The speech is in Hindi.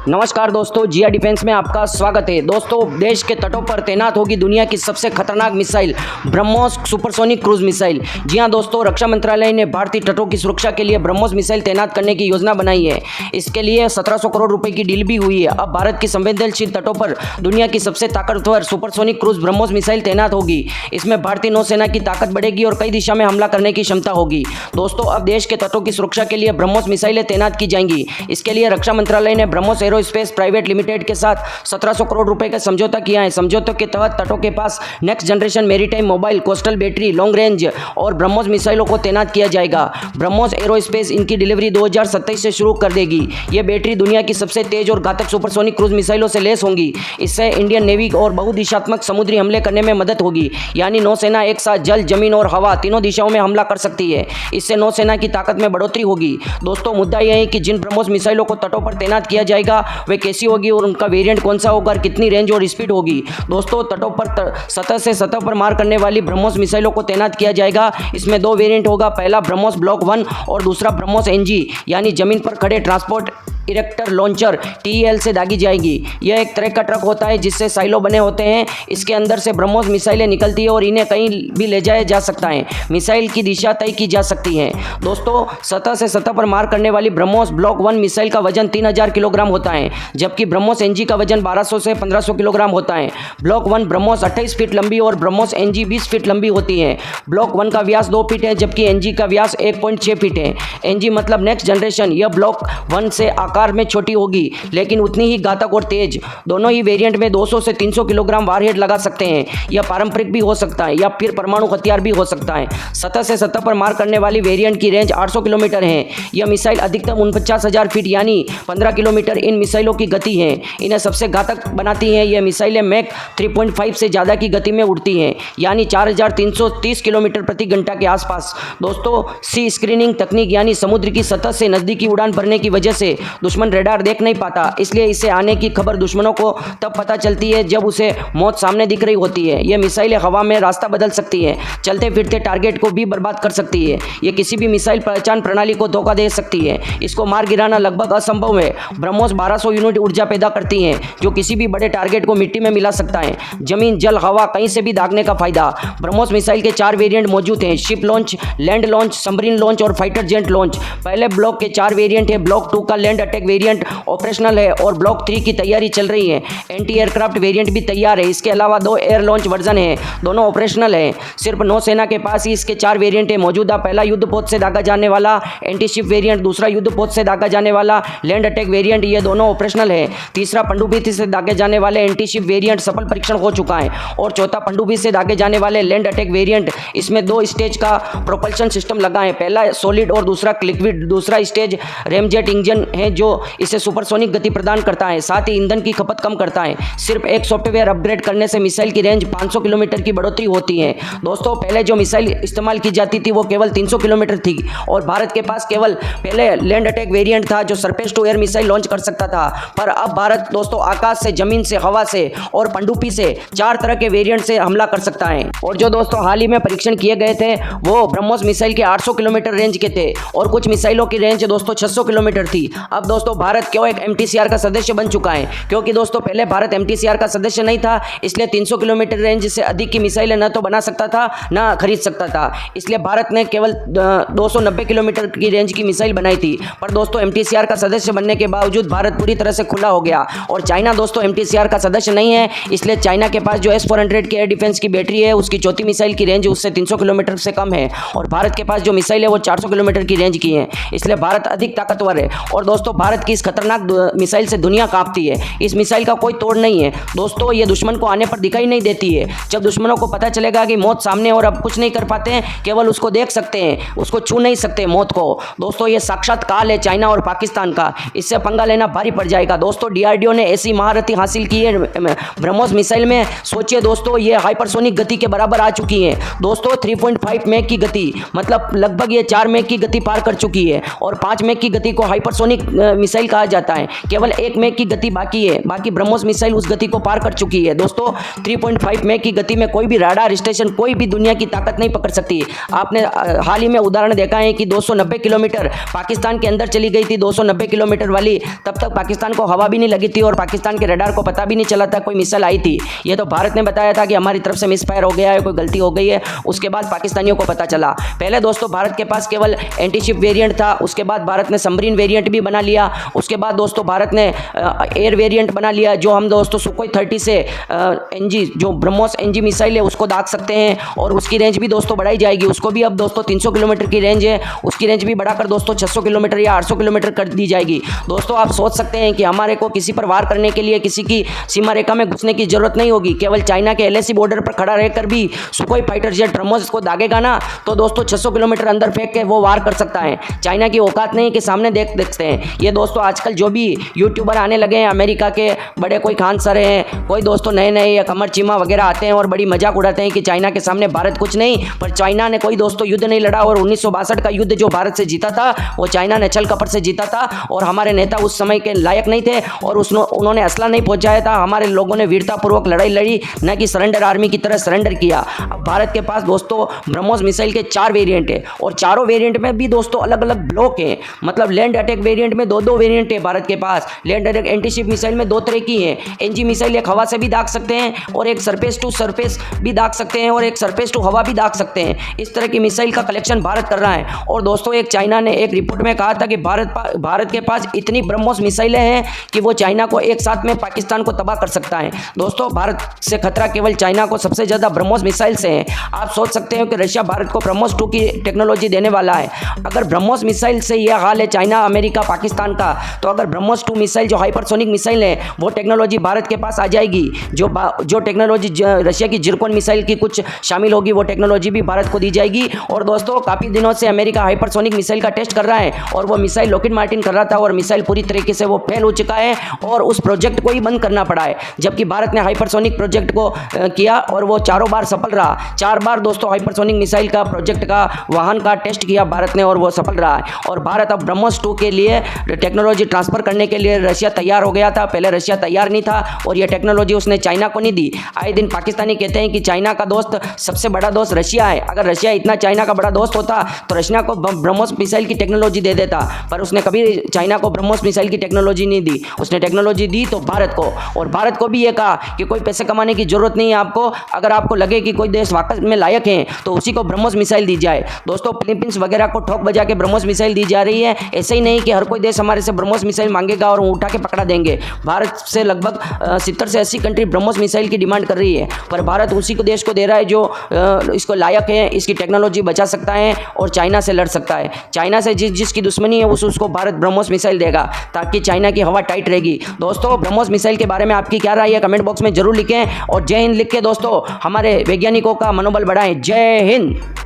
नमस्कार दोस्तों, जिया डिफेंस में आपका स्वागत है। दोस्तों, देश के तटों पर तैनात होगी दुनिया की सबसे खतरनाक missile BrahMos supersonic cruise missile. जी हां दोस्तों, रक्षा मंत्रालय ने भारतीय तटों की सुरक्षा के लिए ब्रह्मोस मिसाइल तैनात करने की योजना बनाई है। इसके लिए 1700 करोड़ रुपए की डील भी हुई है। अब भारत की संवेदनशील तटों पर दुनिया की सबसे ताकतवर सुपरसोनिक क्रूज ब्रह्मोस मिसाइल तैनात होगी। इसमें भारतीय नौसेना की ताकत बढ़ेगी और कई दिशा में हमला करने की क्षमता होगी। दोस्तों, अब देश के तटों की सुरक्षा के लिए ब्रह्मोस मिसाइलें तैनात की जाएंगी। इसके लिए रक्षा मंत्रालय ने ब्रह्मोस एरोस्पेस प्राइवेट लिमिटेड के साथ 1700 करोड़ रुपए का समझौता किया है। समझौते के तहत तटों के पास next generation maritime mobile coastal battery long range और ब्रह्मोस मिसाइलों को तैनात किया जाएगा। ब्रह्मोस एरोस्पेस इनकी डिलीवरी 2027 से शुरू कर देगी। ये बैटरी दुनिया की सबसे तेज और घातक सुपरसोनिक क्रूज मिसाइलों से लैस होंगी। इससे इंडियन नेवी और बहुदिशात्मक समुद्री हमले करने में मदद होगी, यानी नौसेना एक साथ जल, जमीन और हवा तीनों दिशाओं में हमला कर सकती है। इससे नौसेना की ताकत में बढ़ोतरी होगी। दोस्तों, मुद्दा यह है कि जिन ब्रह्मोस मिसाइलों को तटों पर तैनात किया जाएगा वे कैसी होगी और उनका वेरिएंट कौन सा होगा और कितनी रेंज और स्पीड होगी। दोस्तों, तटों पर सतह से सतह पर मार करने वाली ब्रह्मोस मिसाइलों को तैनात किया जाएगा। इसमें दो वेरिएंट होगा, पहला ब्रह्मोस ब्लॉक 1 और दूसरा ब्रह्मोस एनजी यानी जमीन पर खड़े ट्रांसपोर्ट इरेक्टर लॉन्चर टीएल से दागी जाएगी। यह एक तरह का ट्रक होता है जिससे साइलो बने होते हैं। इसके अंदर से ब्रह्मोस मिसाइलें निकलती है और इन्हें कहीं भी ले जाया जा सकता है। मिसाइल की दिशा तय की जा सकती है। दोस्तों, सतह से सतह पर मार करने वाली ब्रह्मोस ब्लॉक 1 मिसाइल का वजन 3000 किलोग्राम होता है, जबकि ब्रह्मोस एनजी का वजन 1200 से 1500 किलोग्राम होता है। ब्लॉक 1 ब्रह्मोस 28 फीट लंबी और ब्रह्मोस एनजी 20 फीट लंबी होती है। ब्लॉक 1 का व्यास 2 फीट है, जबकि एनजी का व्यास 1.6 फीट है। एनजी मतलब नेक्स्ट जनरेशन। यह ब्लॉक 1 से आकार में छोटी होगी लेकिन उतनी ही घातक और तेज। दोनों ही वेरिएंट में 200 से 300 किलोग्राम वारहेड लगा सकते हैं। यह पारंपरिक भी हो सकता है या फिर परमाणु हथियार भी हो सकता है। सतह से सतह पर मार करने वाली वेरिएंट की रेंज 800 किलोमीटर है। यह मिसाइल अधिकतम 49,000 फीट यानी 15 किलोमीटर इन मिसाइलों की गति है। इन्हें सबसे घातक बनाती हैं यह मिसाइलें मैक 3.5 से ज़्यादा की गति में उड़ती हैं, यानी 4330 किलोमीटर प्रति घंटा के आसपास। दोस्तों, सी स्क्रीनिंग तकनीक यानी समुद्र की सतह से नज़दीकी उड़ान भरने की वजह से दुश्मन रेडार देख नहीं पाता, इसलिए इसे आने की खबर दुश्मनों को तब पता चलती है जब उसे मौत सामने दिख रही होती है। यह मिसाइलें हवा में रास्ता बदल सकती है, चलते फिरते टारगेट को भी बर्बाद कर सकती है। यह किसी भी मिसाइल पहचान प्रणाली को धोखा दे सकती है। इसको मार गिराना लगभग असंभव है। ब्रह्मोस 1200 यूनिट ऊर्जा पैदा करती हैं, जो किसी भी बड़े टारगेट को मिट्टी में मिला सकता है। जमीन, जल, हवा कहीं से भी दागने का फायदा। ब्रह्मोस मिसाइल के 4 वेरिएंट मौजूद हैं, ship launch, land launch, submarine launch और फाइटर जेट लॉन्च। पहले ब्लॉक के 4 वेरिएंट है। ब्लॉक 2 का लैंड अटैक वेरिएंट ऑपरेशनल है और ब्लॉक 3 की तैयारी चल रही है। एंटी एयरक्राफ्ट वेरिएंट भी तैयार है। इसके अलावा 2 एयर लॉन्च वर्जन है, दोनों ऑपरेशनल है। सिर्फ नौसेना के पास ही इसके 4 वेरिएंट है मौजूदा। पहला युद्धपोत से दागा जाने वाला एंटी शिप वेरिएंट, दूसरा युद्धपोत से दागा जाने वाला लैंड अटैक वेरिएंट, ये दोनों ऑपरेशनल है। तीसरा पनडुब्बी से दागे जाने वाले एंटी शिप वेरिएंट सफल परीक्षण हो चुका है और चौथा पनडुब्बी से दागे जाने वाले लैंड अटैक वेरिएंट। इसमें 2 स्टेज का प्रोपल्शन सिस्टम लगा है, पहला सॉलिड और दूसरा लिक्विड। दूसरा स्टेज रेमजेट इंजन है जो इसे सुपरसोनिक गति प्रदान करता है, साथ ही ईंधन की खपत कम करता है। सिर्फ एक सॉफ्टवेयर अपग्रेड करने से मिसाइल की रेंज 500 किलोमीटर की बढ़ोतरी होती है। दोस्तों, पहले जो मिसाइल इस्तेमाल की जाती थी वो केवल 300 किलोमीटर थी और भारत के पास केवल पहले लैंड अटैक वेरिएंट था जो surface to air missile launch कर सकता था। पर अब भारत दोस्तों आकाश से, जमीन से, हवा से और पनडुब्बी से 4 तरह के वेरिएंट से हमला कर सकता है। और जो दोस्तों हाल ही में परीक्षण किए गए थे वो ब्रह्मोस मिसाइल के 800 किलोमीटर रेंज के थे और कुछ मिसाइलों की रेंज दोस्तों 600 किलोमीटर थी। अब दोस्तों भारत क्यों एक एमटीसीआर का सदस्य बन चुका है, क्योंकि दोस्तों पहले भारत एमटीसीआर का सदस्य नहीं था, इसलिए 300 किलोमीटर रेंज से अधिक की मिसाइलें न तो बना सकता था न खरीद सकता था। इसलिए भारत ने केवल 290 किलोमीटर की रेंज की मिसाइल बनाई थी। पर दोस्तों एमटीसीआर का सदस्य बनने के बावजूद भारत पूरी तरह से खुला हो गया और चाइना दोस्तों एमटीसीआर का सदस्य नहीं है। इसलिए चाइना के पास जो S-400 की एयर डिफेंस की बैटरी है उसकी चौथी मिसाइल की रेंज उससे 300 किलोमीटर से कम है और भारत के पास जो मिसाइल है वो 400 किलोमीटर की रेंज की है। इसलिए भारत अधिक ताकतवर है और दोस्तों भारत की इस खतरनाक मिसाइल से दुनिया कांपती है। इस मिसाइल का कोई तोड़ नहीं है दोस्तों। ये दुश्मन को आने पर दिखाई नहीं देती है। जब दुश्मनों को पता चलेगा कि मौत सामने और अब कुछ नहीं कर पाते हैं, केवल उसको देख सकते हैं, उसको छू नहीं सकते मौत को। दोस्तों ये साक्षात काल है चाइना और पाकिस्तान का, इससे पंगा लेना भारी पड़ जाएगा। दोस्तों डीआरडीओ ने ऐसी महारथी हासिल की है ब्रह्मोस मिसाइल में, सोचिए दोस्तों ये हाइपरसोनिक गति के बराबर आ चुकी है दोस्तों। 3.5 मैक की गति मतलब लगभग ये 4 मैक की गति पार कर चुकी है और 5 मैक की गति को हाइपरसोनिक मिसाइल कहा जाता है। केवल 1 मैक की गति बाकी है, बाकी ब्रह्मोस मिसाइल उस गति को पार कर चुकी है। दोस्तों 3.5 मैक की गति में कोई भी राडार स्टेशन, कोई भी दुनिया की ताकत नहीं पकड़ सकती। आपने हाल ही में उदाहरण देखा है कि 290 किलोमीटर पाकिस्तान के अंदर चली गई थी, 290 किलोमीटर वाली, तब तक पाकिस्तान को हवा भी नहीं लगी थी और पाकिस्तान के रडार को पता भी नहीं चला था कोई मिसाइल आई थी। ये तो भारत ने बताया था कि हमारी तरफ से मिसफायर हो गया है, कोई गलती हो गई है, उसके बाद पाकिस्तानियों को पता चला। पहले दोस्तों भारत के पास केवल एंटीशिप वेरिएंट था, उसके बाद भारत ने सबमरीन वेरिएंट भी बना लिया, उसके बाद दोस्तों भारत ने एयर वेरिएंट बना लिया, जो हम दोस्तों सुखोई 30 से एनजी, जो ब्रह्मोस एनजी मिसाइल है उसको दाग सकते हैं और उसकी रेंज भी दोस्तों बढ़ाई जाएगी। उसको भी अब दोस्तों 300 किलोमीटर की रेंज है, उसकी रेंज भी बढ़ाकर दोस्तों 600 किलोमीटर या 800 किलोमीटर कर दी जाएगी। दोस्तों आप सोच सकते हैं कि हमारे को किसी पर वार करने के लिए किसी की सीमा रेखा में घुसने की जरूरत नहीं होगी। केवल चाइना के LAC बॉर्डर पर खड़ा रहकर भी सुखोई फाइटर जेट ब्रह्मोस को दागेगा ना, तो दोस्तों 600 किलोमीटर अंदर फेंक के वो वार कर सकता है। चाइना की औकात नहीं कि सामने देखते हैं। ये दोस्तों आजकल जो भी यूट्यूबर आने लगे हैं अमेरिका के बड़े, कोई खान सर हैं, कोई दोस्तों नए या कमर चीमा वगैरह आते हैं और बड़ी मजाक उड़ाते हैं कि चाइना के सामने भारत कुछ नहीं। पर चाइना ने कोई दोस्तों युद्ध नहीं लड़ा और 1962 का युद्ध जो भारत से जीता था वो चाइना ने छल कपट से जीता था और हमारे नेता उस समय के लायक नहीं थे और उन्होंने असला नहीं पहुंचाया था। हमारे लोगों ने वीरतापूर्वक लड़ाई लड़ी, न कि सरेंडर आर्मी की तरह सरेंडर किया। अब भारत के पास दोस्तों ब्रह्मोस मिसाइल के 4 वेरिएंट है और चारों वेरिएंट में भी दोस्तों अलग अलग ब्लॉक हैं। मतलब लैंड अटैक वेरिएंट में 2 वेरिएंट है भारत के पास। लैंड अटैक एंटीशिप मिसाइल में 2 तरह की है। एनजी मिसाइल एक हवा से भी दाग सकते हैं और एक सरफेस टू सरफेस भी दाग सकते हैं और एक सरफेस टू हवा भी दाग सकते हैं। इस तरह की मिसाइल का कलेक्शन भारत कर रहा है। और दोस्तों एक चाइना ने एक रिपोर्ट में कहा था कि भारत के पास इतनी ब्रह्मोस मिसाइलें हैं कि वो चाइना को एक साथ में पाकिस्तान को तबाह कर सकता है। दोस्तों भारत से खतरा केवल चाइना को सबसे ज़्यादा ब्रह्मोस मिसाइल से है। आप सोच सकते हो कि रशिया भारत को ब्रह्मोस 2 की टेक्नोलॉजी देने वाला है। अगर ब्रह्मोस मिसाइल से यह हाल है चाइना, अमेरिका, पाकिस्तान का, तो अगर ब्रह्मोस 2 मिसाइल जो हाइपरसोनिक मिसाइल है वो टेक्नोलॉजी भारत के पास आ जाएगी, जो टेक्नोलॉजी रशिया की जिरकोन मिसाइल की कुछ शामिल होगी वो टेक्नोलॉजी भी भारत को दी जाएगी। और दोस्तों काफ़ी दिनों से अमेरिका हाइपरसोनिक मिसाइल का टेस्ट कर रहा है और वो मिसाइल लॉकहीड मार्टिन कर रहा था और मिसाइल पूरी तरीके से वो फेल हो चुका है और उस प्रोजेक्ट को ही बंद करना पड़ा है। जबकि भारत ने हाइपरसोनिक प्रोजेक्ट को किया और वो चारों बार सफल रहा। 4 बार दोस्तों हाइपरसोनिक मिसाइल का प्रोजेक्ट का वाहन का टेस्ट किया भारत ने और वो सफल रहा है। और भारत अब ब्रह्मोस 2 के लिए टेक्नोलॉजी ट्रांसफर करने के लिए रशिया तैयार हो गया था। पहले रशिया तैयार नहीं था और ये टेक्नोलॉजी उसने चाइना को नहीं दी। आए दिन पाकिस्तानी कहते हैं कि चाइना का दोस्त सबसे बड़ा दोस्त रशिया है। अगर रशिया इतना चाइना का बड़ा दोस्त होता तो रशिया को ब्रह्मोस मिसाइल की टेक्नोलॉजी दे देता, पर उसने कभी चाइना को ब्रह्मोस मिसाइल की टेक्नोलॉजी नहीं दी। उसने टेक्नोलॉजी दी तो भारत को, और भारत को भी ये कहा कि कोई पैसे कमाने की जरूरत नहीं है आपको। अगर आपको लगे कि कोई देश वाकई में लायक है तो उसी को ब्रह्मोस मिसाइल दी जाए। दोस्तों फिलीपींस वगैरह को ठोक बजा के ब्रह्मोस मिसाइल दी जा रही है। ऐसे ही नहीं कि हर कोई देश हमारे से ब्रह्मोस मिसाइल मांगेगा और उठा के पकड़ा देंगे। भारत से लगभग 70 से 80 कंट्री ब्रह्मोस मिसाइल की डिमांड कर रही है, पर भारत उसी को देश को दे रहा है जो इसको लायक है, इसकी टेक्नोलॉजी बचा सकता है और चाइना से लड़ सकता है। चाइना से जिसकी दुश्मनी है उसको भारत ब्रह्मोस मिसाइल देगा ताकि चाइना की हवा टाइट रहेगी। दोस्तों ब्रह्मोस मिसाइल के बारे में आपकी क्या राय है कमेंट बॉक्स में जरूर लिखें और जय हिंद लिख के दोस्तों हमारे वैज्ञानिकों का मनोबल बढ़ाएं। जय हिंद।